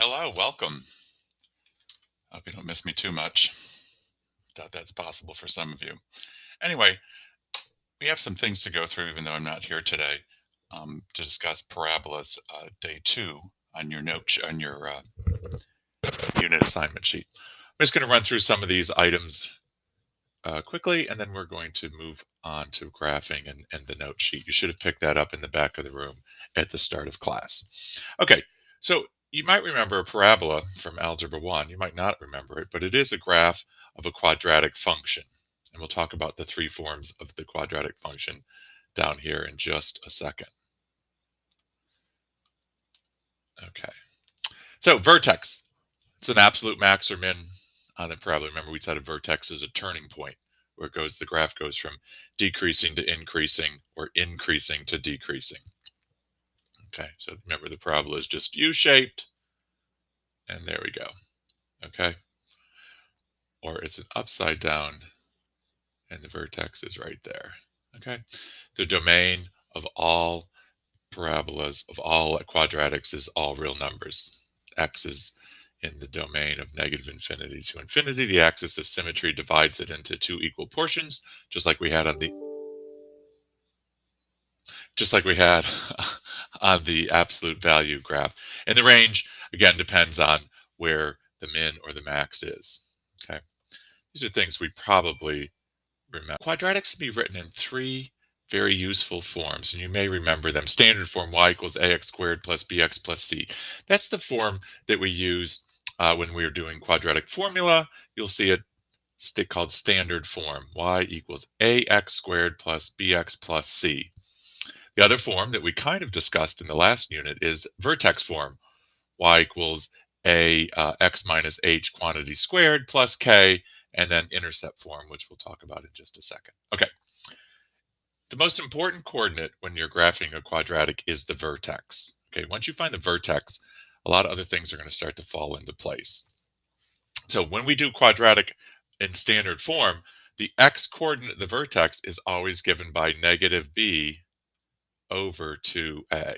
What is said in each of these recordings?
Hello, welcome. Hope you don't miss me too much. Doubt that's possible for some of you. Anyway, we have some things to go through, even though I'm not here today, to discuss parabolas, day 2 on your on your unit assignment sheet. I'm just going to run through some of these items quickly, and then we're going to move on to graphing and the note sheet. You should have picked that up in the back of the room at the start of class. Okay, so you might remember a parabola from Algebra 1. You might not remember it, but it is a graph of a quadratic function. And we'll talk about the three forms of the quadratic function down here in just a second. Okay, so vertex. It's an absolute max or min on the parabola. Remember, we said a vertex is a turning point where the graph goes from decreasing to increasing or increasing to decreasing. Okay, so remember the parabola is just U-shaped, and there we go. Okay, or it's an upside down, and the vertex is right there. Okay, the domain of all parabolas, of all quadratics, is all real numbers. X is in the domain of negative infinity to infinity. The axis of symmetry divides it into two equal portions, just like we had on the on the absolute value graph. And the range, again, depends on where the min or the max is. Okay, these are things we probably remember. Quadratics can be written in three very useful forms, and you may remember them. Standard form, y equals ax squared plus bx plus c. That's the form that we use when we're doing quadratic formula. You'll see it called standard form, y equals ax squared plus bx plus c. The other form that we kind of discussed in the last unit is vertex form, y equals x minus h quantity squared plus k, and then intercept form, which we'll talk about in just a second. Okay. The most important coordinate when you're graphing a quadratic is the vertex. Okay, once you find the vertex, a lot of other things are going to start to fall into place. So when we do quadratic in standard form, the x coordinate, the vertex, is always given by negative b over 2a.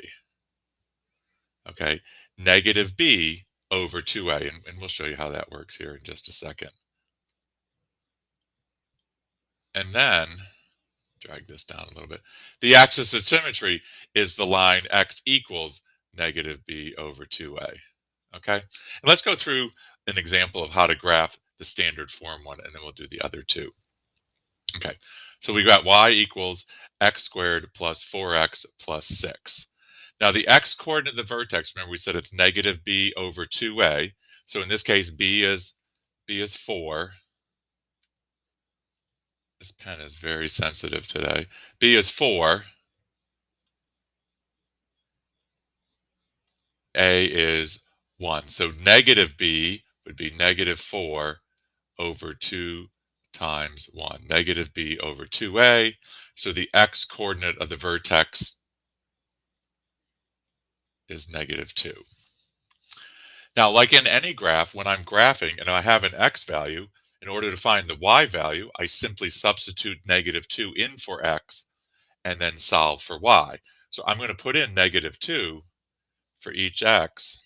Okay, negative b over 2a, and we'll show you how that works here in just a second. And then drag this down a little bit. The axis of symmetry is the line x equals negative b over 2a. Okay, and let's go through an example of how to graph the standard form one, and then we'll do the other two. Okay, so we got y equals x squared plus 4x plus 6. Now the x coordinate of the vertex, remember we said it's negative b over 2a. So in this case, b is 4. This pen is very sensitive today. B is 4. A is 1. So negative b would be negative 4 over 2 times 1. Negative b over 2a. So the x coordinate of the vertex is negative 2. Now, like in any graph, when I'm graphing and I have an x value, in order to find the y value, I simply substitute negative 2 in for x and then solve for y. So I'm going to put in negative 2 for each x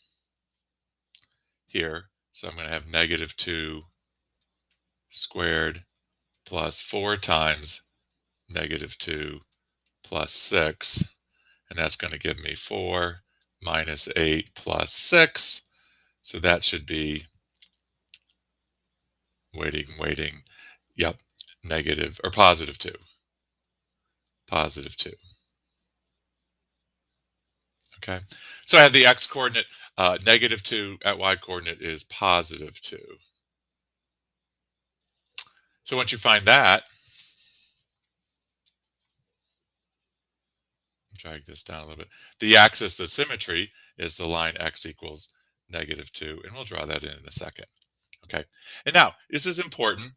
here. So I'm going to have negative 2 squared plus 4 times negative 2 plus 6. And that's going to give me 4 minus 8 plus 6. So that should be, waiting, yep, negative or positive 2. Positive 2. Okay. So I have the x coordinate, negative 2 at y coordinate is positive 2. So once you find that, drag this down a little bit. The axis of symmetry is the line x equals negative 2, and we'll draw that in a second. Okay. And now, this is important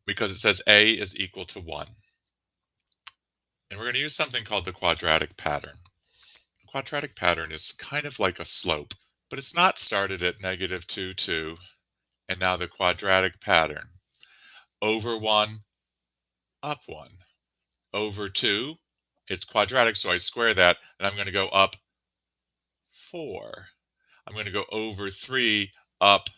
because it says a is equal to 1. And we're going to use something called the quadratic pattern. The quadratic pattern is kind of like a slope, but it's not started at negative 2, 2, and now the quadratic pattern. Over 1, up 1. Over 2, it's quadratic, so I square that, and I'm going to go up 4. I'm going to go over 3, up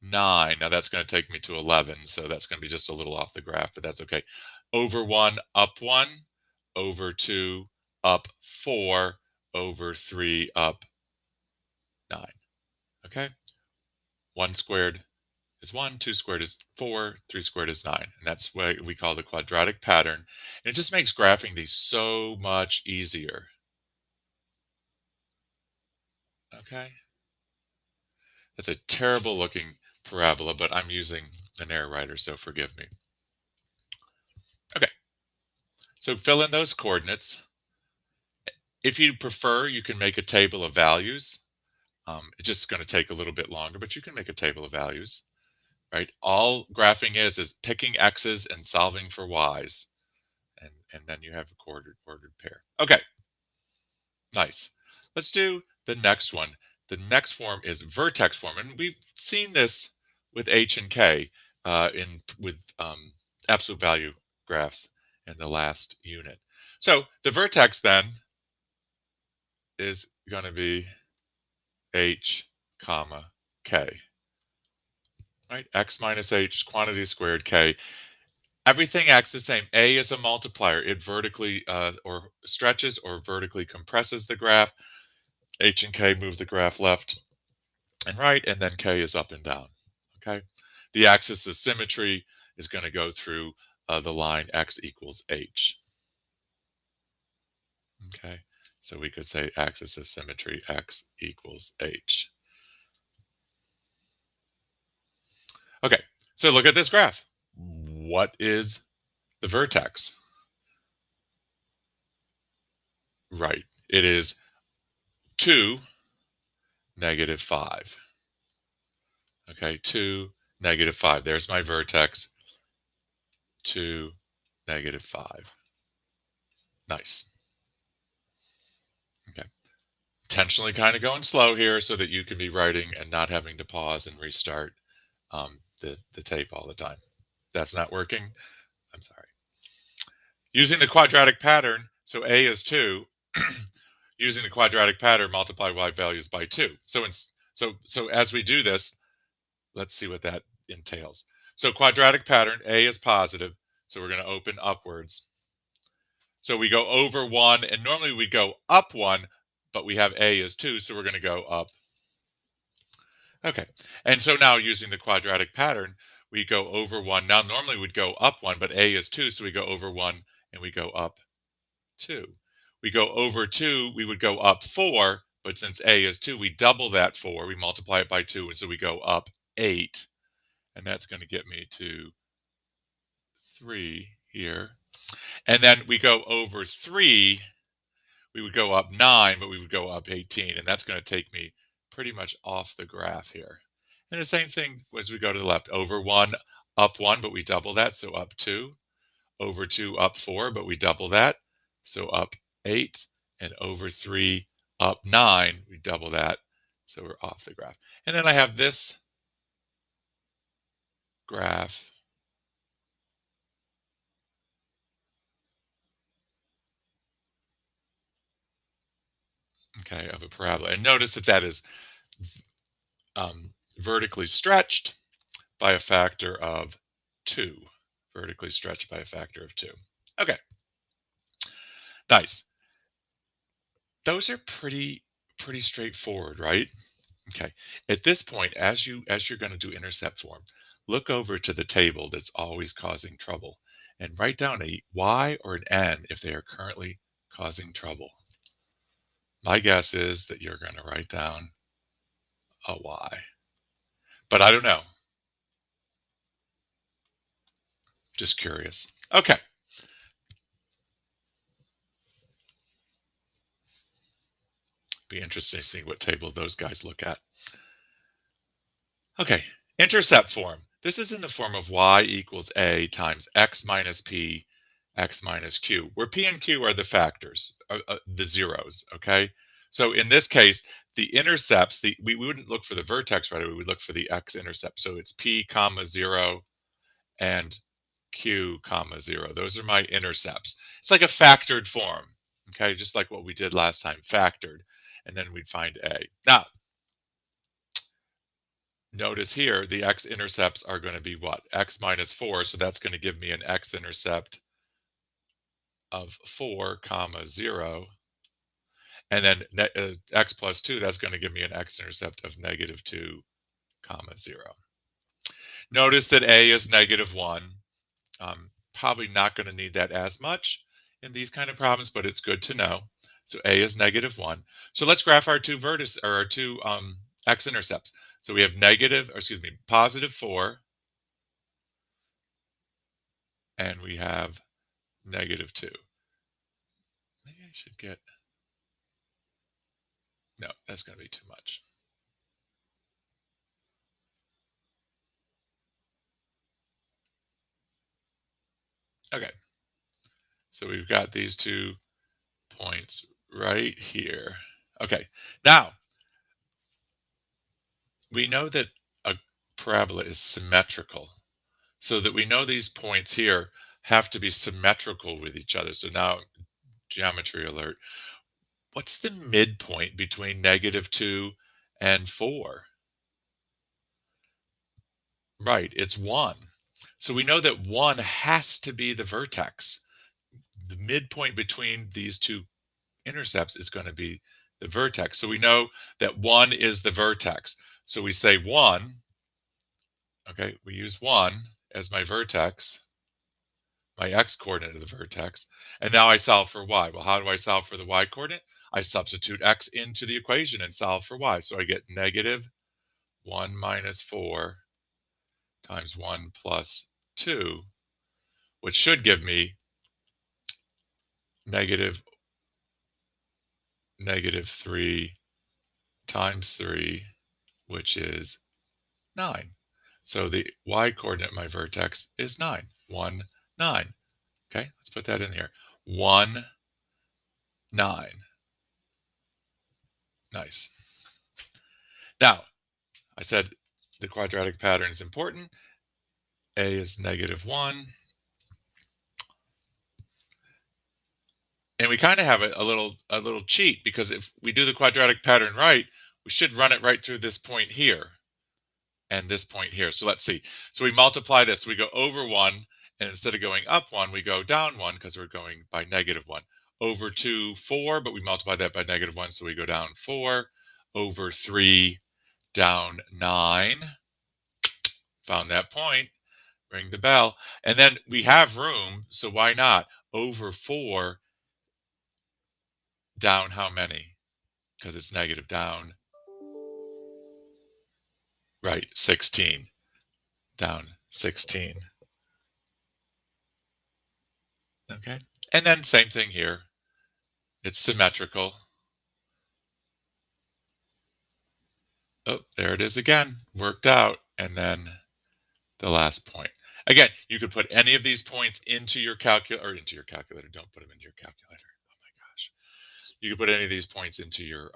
9. Now that's going to take me to 11, so that's going to be just a little off the graph, but that's okay. Over 1, up 1, over 2, up 4, over 3, up 9. Okay? 1 squared is 1, 2 squared is 4, 3 squared is 9. And that's what we call the quadratic pattern. And it just makes graphing these so much easier. Okay? That's a terrible looking parabola, but I'm using an error writer, so forgive me. Okay, so fill in those coordinates. If you prefer, you can make a table of values. It's just going to take a little bit longer, but you can make a table of values, right? All graphing is picking x's and solving for y's, and then you have a ordered pair. Okay, nice. Let's do the next one. The next form is vertex form, and we've seen this with h and k with absolute value graphs in the last unit. So the vertex then is going to be h comma k, right? X minus h, quantity squared k. Everything acts the same. A is a multiplier. It vertically or stretches or vertically compresses the graph. H and k move the graph left and right, and then k is up and down. Okay. The axis of symmetry is going to go through the line x equals h. Okay. So we could say axis of symmetry x equals h. Okay. So look at this graph. What is the vertex? Right. It is 2, -5. Okay, 2, -5. There's my vertex. 2, -5. Nice. Okay. Intentionally kind of going slow here so that you can be writing and not having to pause and restart the tape all the time. That's not working. I'm sorry. Using the quadratic pattern, so A is 2. Using the quadratic pattern, multiply y values by 2. So as we do this, let's see what that entails. So quadratic pattern, A is positive, so we're going to open upwards. So we go over 1, and normally we go up 1, but we have A is 2, so we're going to go up. Okay, and so now using the quadratic pattern, we go over 1. Now normally we'd go up 1, but A is 2, so we go over 1 and we go up 2. We go over 2, we would go up 4, but since A is 2, we double that 4, we multiply it by 2, and so we go up 8. And that's going to get me to 3 here. And then we go over 3, we would go up 9, but we would go up 18. And that's going to take me pretty much off the graph here. And the same thing as we go to the left. Over 1, up 1, but we double that, so up 2. Over 2, up 4, but we double that, so up 8. And over 3, up 9, we double that, so we're off the graph. And then I have this graph. Okay, of a parabola. And notice that that is vertically stretched by a factor of 2. Vertically stretched by a factor of 2. Okay, nice. Those are pretty straightforward, right? Okay. At this point, as you're going to do intercept form, look over to the table that's always causing trouble and write down a y or an n if they are currently causing trouble. My guess is that you're going to write down a y, but I don't know. Just curious. Okay. Be interesting to see what table those guys look at. Okay, intercept form. This is in the form of y equals a times x minus p, x minus q, where p and q are the factors, the zeros, okay? So in this case, the intercepts, we wouldn't look for the vertex right away, we would look for the x-intercept. So it's p comma 0 and q comma 0. Those are my intercepts. It's like a factored form, okay? Just like what we did last time, factored, and then we'd find a. Now, Notice here, the x-intercepts are going to be what? X minus 4, so that's going to give me an x-intercept of 4, comma 0. And then x plus 2, that's going to give me an x-intercept of negative 2, comma 0. Notice that a is negative 1. Probably not going to need that as much in these kind of problems, but it's good to know. So a is negative 1. So let's graph our two vertices, or our two x-intercepts. So we have positive 4, and we have negative 2. Maybe I should get, no, that's going to be too much. Okay, so we've got these 2 points right here. Okay, now we know that a parabola is symmetrical, so that we know these points here have to be symmetrical with each other. So now, geometry alert. What's the midpoint between negative 2 and 4? Right, it's 1. So we know that 1 has to be the vertex. The midpoint between these two intercepts is going to be the vertex. So we know that 1 is the vertex. So we say 1, okay, we use 1 as my vertex, my x-coordinate of the vertex, and now I solve for y. Well, how do I solve for the y-coordinate? I substitute x into the equation and solve for y. So I get negative 1 minus 4 times 1 plus 2, which should give me negative 3 times 3, which is 9. So the y-coordinate of my vertex is 9. 1, 9. Okay, let's put that in here. 1, 9. Nice. Now, I said the quadratic pattern is important. A is negative 1. And we kind of have a little cheat, because if we do the quadratic pattern right, we should run it right through this point here and this point here. So let's see. So we multiply this. We go over 1, and instead of going up 1, we go down 1, because we're going by negative 1. Over 2, 4, but we multiply that by negative 1, so we go down 4. Over 3, down 9. Found that point. Ring the bell. And then we have room, so why not? Over 4, down how many? Because it's negative, down, right, 16. Down 16. Okay. And then same thing here. It's symmetrical. Oh, there it is again. Worked out. And then the last point. Again, you could put any of these points into your calculator, or into your calculator. Don't put them into your calculator. Oh my gosh. You could put any of these points into your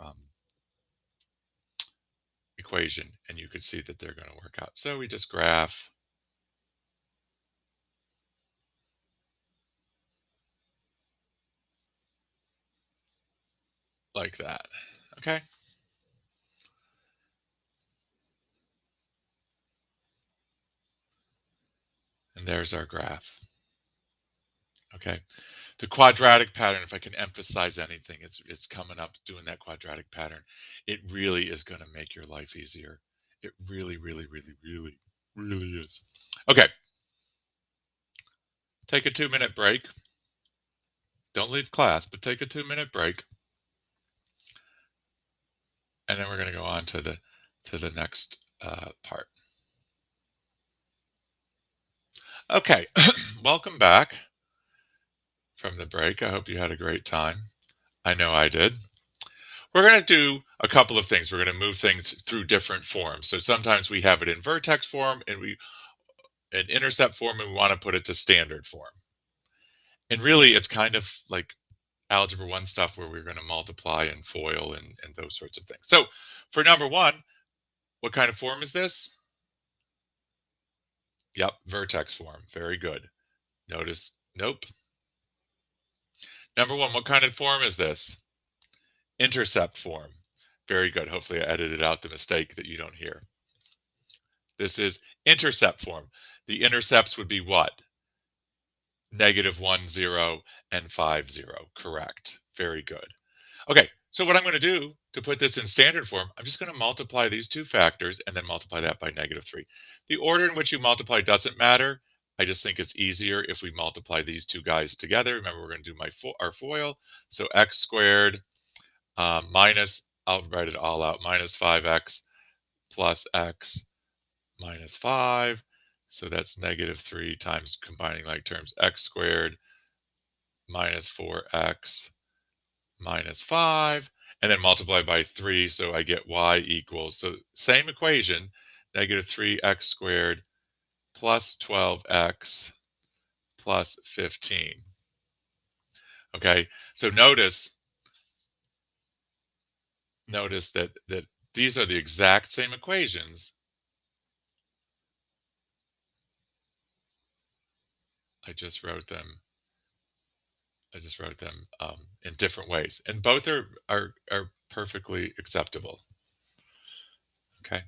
equation, and you could see that they're going to work out. So we just graph like that. Okay. And there's our graph. Okay. The quadratic pattern, if I can emphasize anything, it's coming up doing that quadratic pattern. It really is going to make your life easier. It really, really, really, really, really is. Okay. Take a 2-minute break. Don't leave class, but take a 2-minute break. And then we're going to go on to the next part. Okay. Welcome back from the break. I hope you had a great time. I know I did. We're going to do a couple of things. We're going to move things through different forms. So sometimes we have it in vertex form, and we in intercept form, and we want to put it to standard form. And really, it's kind of like algebra 1 stuff, where we're going to multiply and FOIL and those sorts of things. So for number 1, what kind of form is this? Yep, vertex form. Very good. Notice, nope. Number 1, what kind of form is this? Intercept form. Very good. Hopefully I edited out the mistake that you don't hear. This is intercept form. The intercepts would be what? Negative 1, 0, and 5, 0. Correct. Very good. Okay, so what I'm going to do to put this in standard form, I'm just going to multiply these two factors and then multiply that by negative 3. The order in which you multiply doesn't matter. I just think it's easier if we multiply these two guys together. Remember, we're going to do our FOIL. So x squared minus, I'll write it all out, minus 5x plus x minus 5. So that's negative 3 times combining like terms, x squared minus 4x minus 5, and then multiply by 3, so I get y equals, so same equation, negative 3x squared plus 12x plus 15. Okay, so notice that these are the exact same equations. I just wrote them. I just wrote them in different ways, and both are perfectly acceptable. Okay,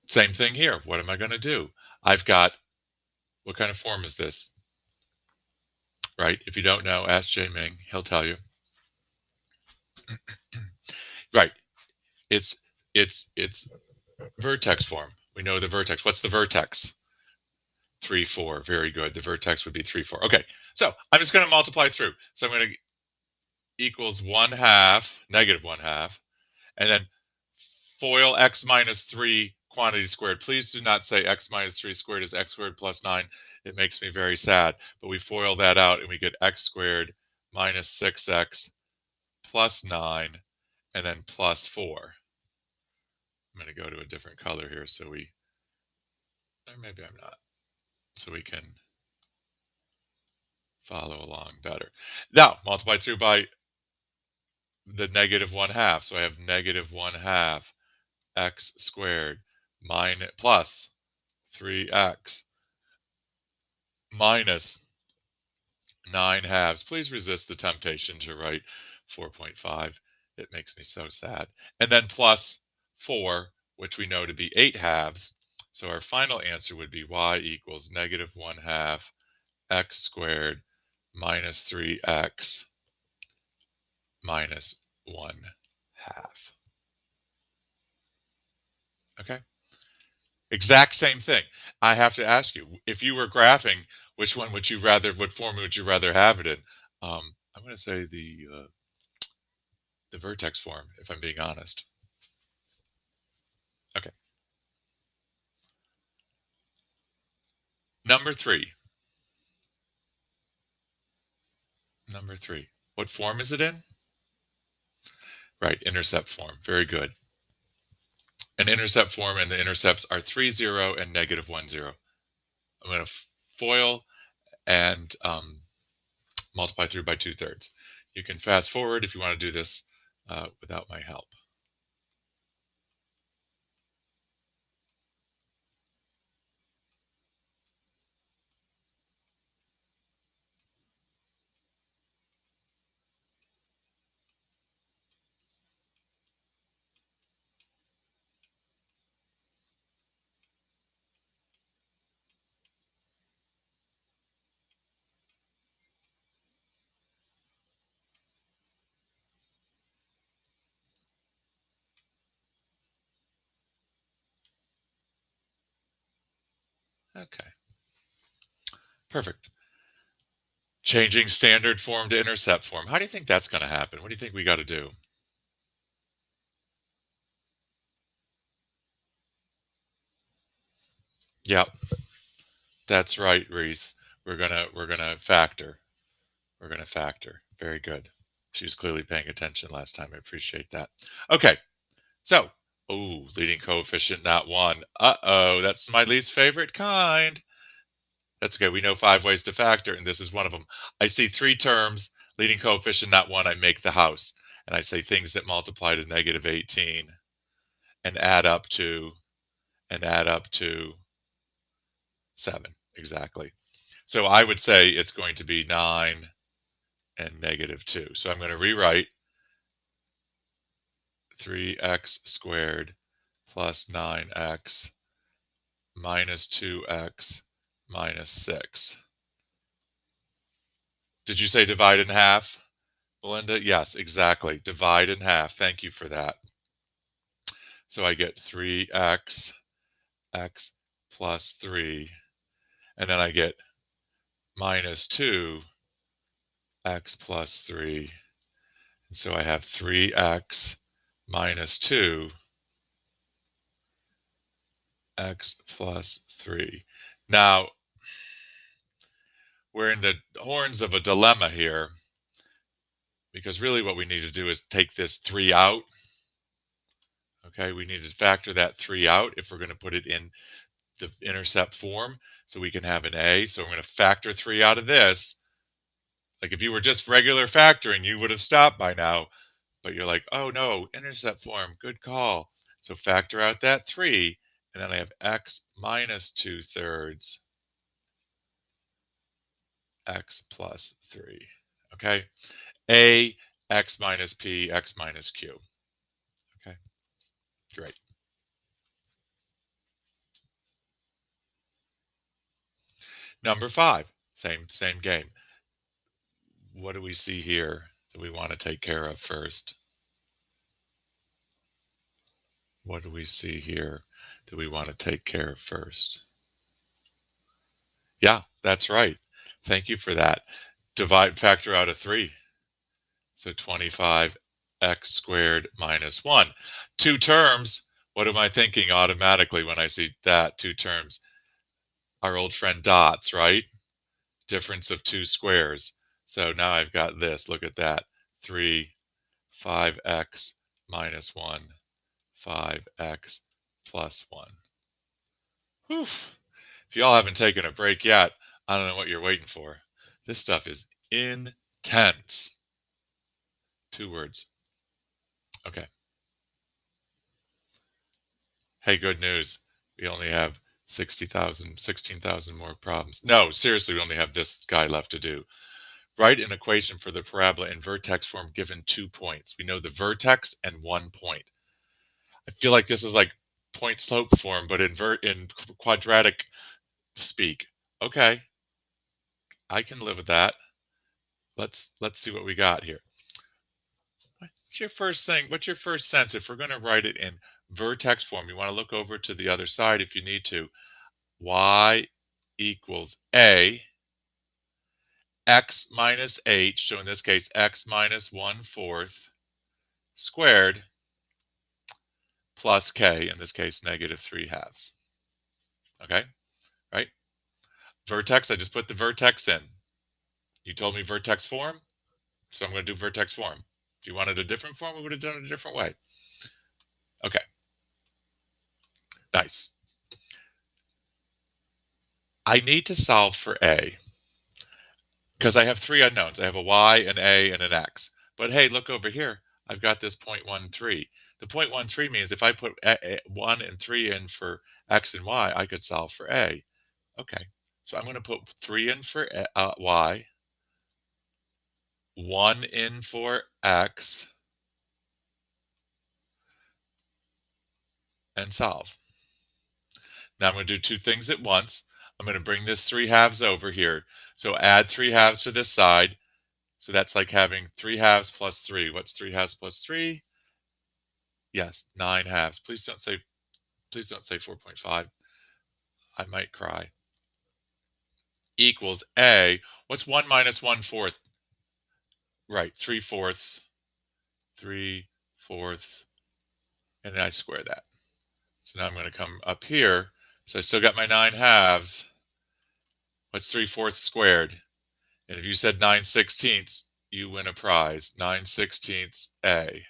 same thing here. What am I going to do? I've got, what kind of form is this? Right? If you don't know, ask Jay Ming. He'll tell you. Right. It's vertex form. We know the vertex. What's the vertex? 3, 4. Very good. The vertex would be 3, 4. Okay. So I'm just going to multiply through. So I'm going to equals 1 half, negative 1 half, and then FOIL x minus 3 quantity squared. Please do not say x minus 3 squared is x squared plus 9. It makes me very sad. But we FOIL that out and we get x squared minus 6x plus 9 and then plus 4. I'm going to go to a different color here so we, or maybe I'm not, so we can follow along better. Now, multiply through by the negative 1 half. So I have negative 1 half x squared minus plus 3x minus 9 halves. Please resist the temptation to write 4.5. It makes me so sad. And then plus 4, which we know to be 8 halves. So our final answer would be y equals negative 1 half x squared minus 3x minus 1 half. Okay? Exact same thing. I have to ask you, if you were graphing, which one would you rather, what form would you rather have it in? I'm going to say the vertex form, if I'm being honest. Okay. Number 3. Number 3. What form is it in? Right, intercept form. Very good. An intercept form, and the intercepts are 3, 0 and negative 1, 0. I'm going to FOIL and multiply through by 2/3. You can fast forward if you want to do this without my help. Okay, perfect. Changing standard form to intercept form. How do you think that's going to happen? What do you think we got to do? Yep, that's right, Reese. We're gonna factor. We're gonna factor. Very good. She was clearly paying attention last time. I appreciate that. Okay, so, oh, leading coefficient not 1. Uh-oh, that's my least favorite kind. That's okay. We know 5 ways to factor, and this is one of them. I see 3 terms, leading coefficient not 1. I make the house, and I say things that multiply to negative 18 and add up to 7. Exactly. So I would say it's going to be 9 and negative 2. So I'm going to rewrite 3x squared plus 9x minus 2x minus 6. Did you say divide in half, Melinda? Yes, exactly. Divide in half. Thank you for that. So I get 3x, x plus 3, and then I get minus 2, x plus 3. And so I have 3x minus 2, x plus 3. Now, we're in the horns of a dilemma here, because really what we need to do is take this 3 out. Okay, we need to factor that 3 out if we're going to put it in the intercept form so we can have an a. So we're going to factor 3 out of this. Like if you were just regular factoring, you would have stopped by now. But you're like, oh no, intercept form, good call. So factor out that 3, and then I have x minus 2/3 x plus 3. Okay, a, x minus p, x minus q. Okay, great. Number 5, same game. What do we see here that we want to take care of first? What do we see here that we want to take care of first? Yeah, that's right. Thank you for that. Factor out a 3. So 25x squared minus 1. Two terms. What am I thinking automatically when I see that? Two terms. Our old friend dots, right? Difference of two squares. So now I've got this. Look at that. 3, 5x minus 1, 5x plus 1. Whew. If y'all haven't taken a break yet, I don't know what you're waiting for. This stuff is intense. 2 words. Okay. Hey, good news. We only have 60,000, 16,000 more problems. No, seriously, we only have this guy left to do. Write an equation for the parabola in vertex form given 2 points. We know the vertex and 1 point. I feel like this is like point slope form, but in quadratic speak. Okay, I can live with that. Let's see what we got here. What's your first thing? What's your first sense? If we're going to write it in vertex form, you want to look over to the other side if you need to. Y equals A, x minus h, so in this case, x minus 1/4 squared plus k, in this case, negative 3/2. Okay, right? Vertex, I just put the vertex in. You told me vertex form, so I'm going to do vertex form. If you wanted a different form, we would have done it a different way. Okay, nice. I need to solve for A because I have 3 unknowns. I have a y, an a, and an x. But hey, look over here. I've got this 0.13. The 0.13 means if I put 1 and 3 in for x and y, I could solve for A. Okay, so I'm going to put 3 in for y, 1 in for x, and solve. Now I'm going to do 2 things at once. I'm going to bring this 3/2 over here. So add 3/2 to this side. So that's like having 3/2 plus 3. What's 3/2 plus 3? Yes, 9/2. Please don't say 4.5. I might cry. Equals A. What's 1 minus 1/4? Right, 3/4. 3/4. And then I square that. So now I'm going to come up here. So I still got my 9/2. What's 3/4 squared? And if you said 9/16, you win a prize. 9/16 A.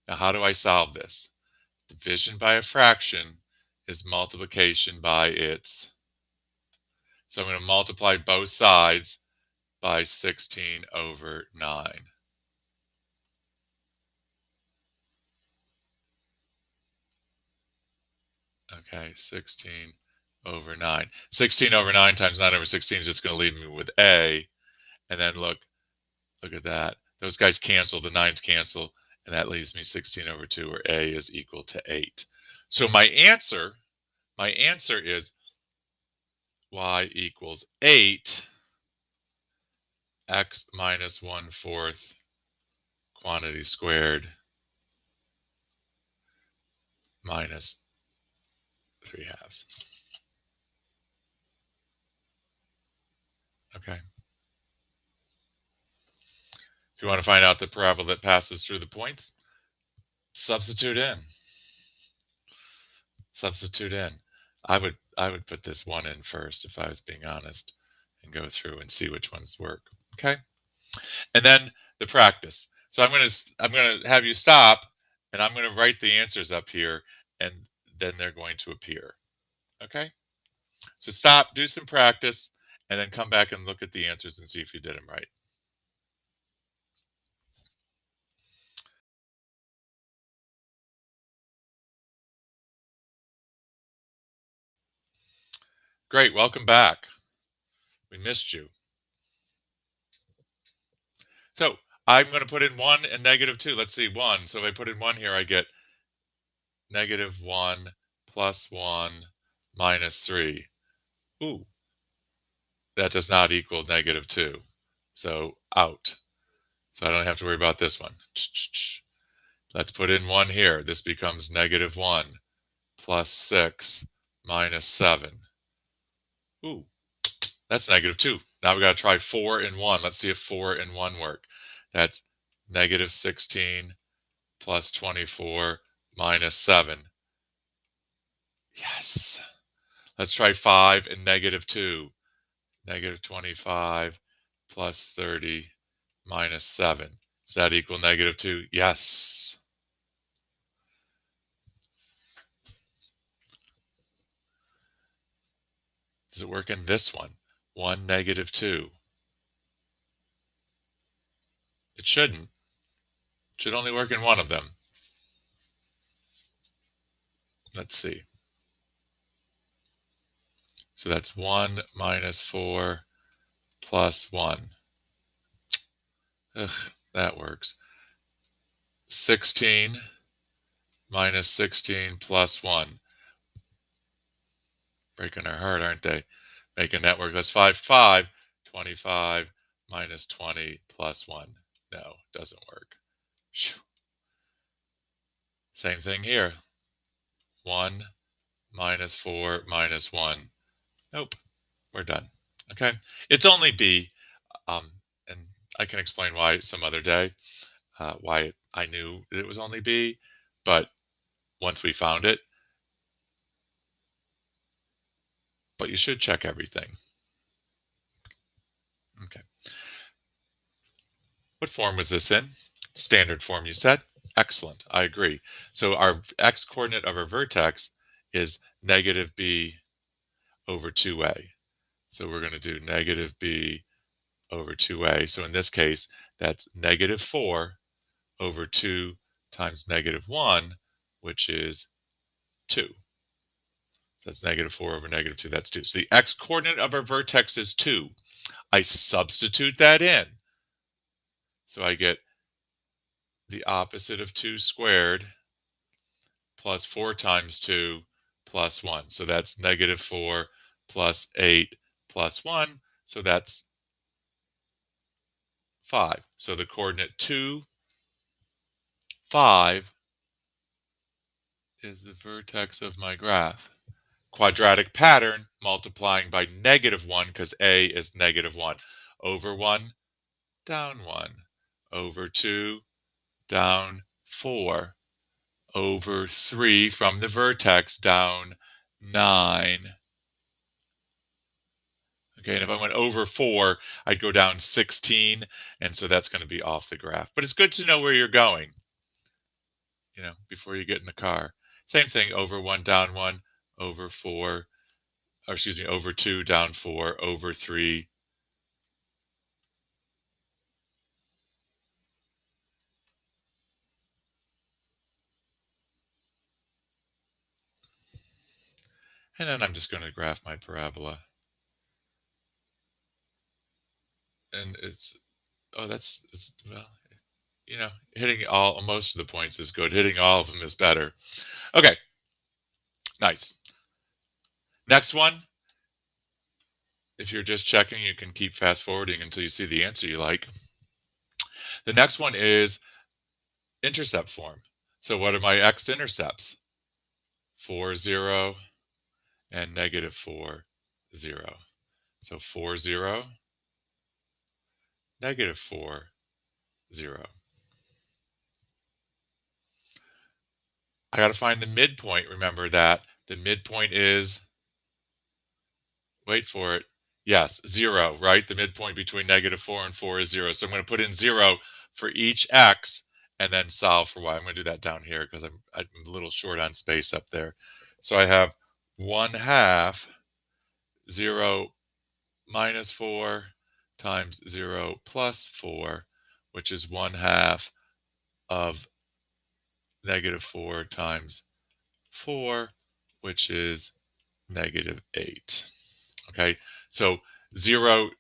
Now how do I solve this? Division by a fraction is multiplication by its. So I'm going to multiply both sides by 16/9. Okay, 16/9. 16/9 times 9/16 is just going to leave me with A. And then look at that. Those guys cancel, the 9s cancel, and that leaves me 16/2, where A is equal to 8. So my answer my answer is y equals 8 x minus 1/4 quantity squared minus 3/2. Okay. If you want to find out the parabola that passes through the points, substitute in. Substitute in. I would put this one in first if I was being honest and go through and see which ones work. Okay? And then the practice. So I'm going to have you stop and I'm going to write the answers up here and then they're going to appear. Okay? So stop, do some practice and then come back and look at the answers and see if you did them right. Great, welcome back. We missed you. So I'm going to put in 1 and -2. Let's see, 1. So if I put in 1 here, I get -1 plus 1 minus 3. Ooh, that does not equal -2. So out. So I don't have to worry about this one. Let's put in 1 here. This becomes -1 plus 6 minus 7. Ooh, that's -2. Now we got to try 4 and 1. Let's see if 4 and 1 work. That's -16 plus 24 minus 7. Yes. Let's try 5 and -2. -25 plus 30 minus 7. Does that equal -2? Yes. Does it work in this one? 1, -2. It shouldn't. It should only work in one of them. Let's see. So that's 1 minus 4 plus 1. Ugh, that works. 16 minus 16 plus 1. Breaking our heart, aren't they? Making that work. That's 5. 25 minus 20 plus 1. No, doesn't work. Same thing here. 1 minus 4 minus 1. Nope, we're done. Okay, it's only B, and I can explain why some other day, why I knew that it was only B, but once we found it, but you should check everything. Okay. What form was this in? Standard form, you said? Excellent, I agree. So our x coordinate of our vertex is -b over 2a. So we're going to do -b over 2a. So in this case, that's -4 over 2 times -1, which is 2. That's -4 over -2, that's 2. So the x coordinate of our vertex is 2. I substitute that in. So I get the opposite of 2 squared plus 4 times 2 plus 1. So that's -4 plus 8 plus 1. So that's 5. So the coordinate 2, 5 is the vertex of my graph. Quadratic pattern multiplying by -1 because a is -1. Over 1, down 1. Over 2, down 4. Over 3 from the vertex, down 9. Okay, and if I went over 4, I'd go down 16, and so that's going to be off the graph. But it's good to know where you're going, before you get in the car. Same thing, over 1, down 1, over 4, or excuse me, over 2, down 4, over 3. And then I'm just going to graph my parabola. And well, hitting most of the points is good. Hitting all of them is better. Okay, nice. Next one, if you're just checking, you can keep fast forwarding until you see the answer you like. The next one is intercept form. So what are my x-intercepts? 4, 0, and negative 4, 0. So 4, 0, negative 4, 0. I got to find the midpoint. Remember that. The midpoint is, wait for it. Yes, 0, right? The midpoint between negative 4 and 4 is 0. So I'm going to put in 0 for each x and then solve for y. I'm going to do that down here because I'm a little short on space up there. So I have 1 half 0 minus 4 times 0 plus 4, which is 1 half of negative 4 times 4, which is negative 8. Okay, so 0,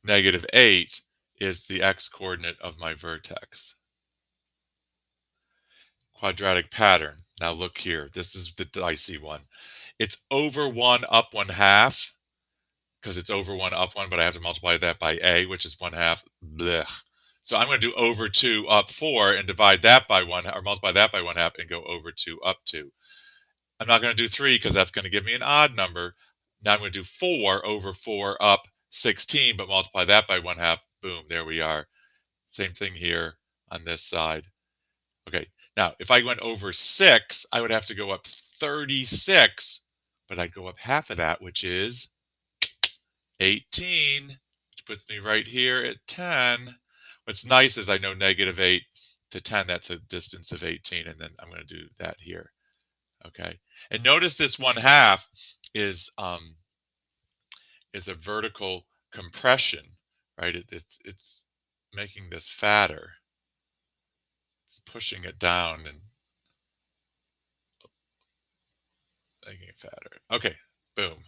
negative 8 is the x-coordinate of my vertex. Quadratic pattern. Now look here. This is the dicey one. It's over 1 up 1 half because it's over 1 up 1, but I have to multiply that by a, which is 1 half. Blech. So I'm going to do over 2 up 4 and divide that by 1, or multiply that by 1 half and go over 2 up 2. I'm not going to do 3 because that's going to give me an odd number. Now I'm going to do 4 over 4 up 16, but multiply that by 1 half. Boom, there we are. Same thing here on this side. Okay, now if I went over 6, I would have to go up 36, but I'd go up half of that, which is 18, which puts me right here at 10. What's nice is I know negative 8 to 10, that's a distance of 18, and then I'm going to do that here. Okay, and notice this 1 half is a vertical compression, right? It's making this fatter. It's pushing it down and making it fatter. Okay, boom.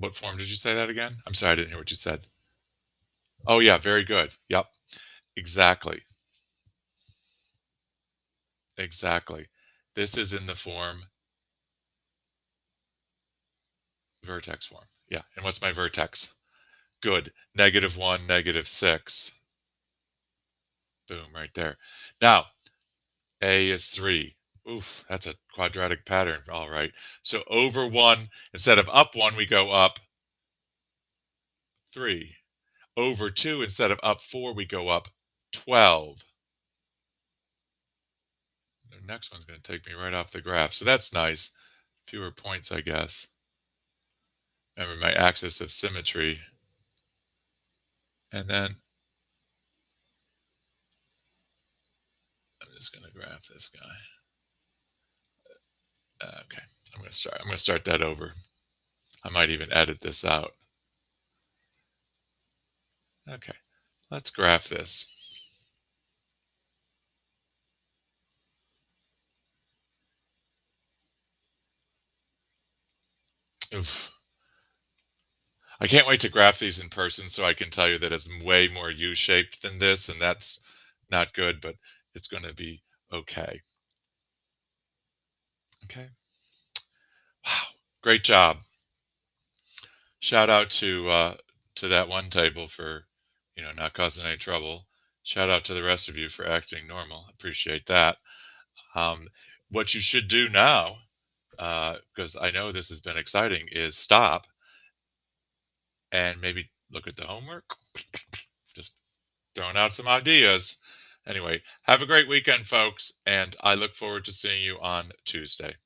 What form did you say that again? I'm sorry, I didn't hear what you said. Oh yeah, very good. Yep, exactly. Exactly. This is in the form vertex form. Yeah, and what's my vertex? Good. Negative 1, negative 6. Boom, right there. Now, A is 3. Oof, that's a quadratic pattern. All right. So over 1, instead of up 1, we go up 3. Over 2, instead of up 4, we go up 12. The next one's going to take me right off the graph. So that's nice. Fewer points, I guess. Remember my axis of symmetry. And then I'm just going to graph this guy. Okay, I'm going to start that over. I might even edit this out. Okay, let's graph this. Oof. I can't wait to graph these in person so I can tell you that it's way more U-shaped than this, and that's not good, but it's going to be okay. Okay. Wow, great job. Shout out to that one table for, not causing any trouble. Shout out to the rest of you for acting normal. Appreciate that. Um, what you should do now, because I know this has been exciting, is stop and maybe look at the homework. Just throwing out some ideas. Anyway, have a great weekend, folks, and I look forward to seeing you on Tuesday.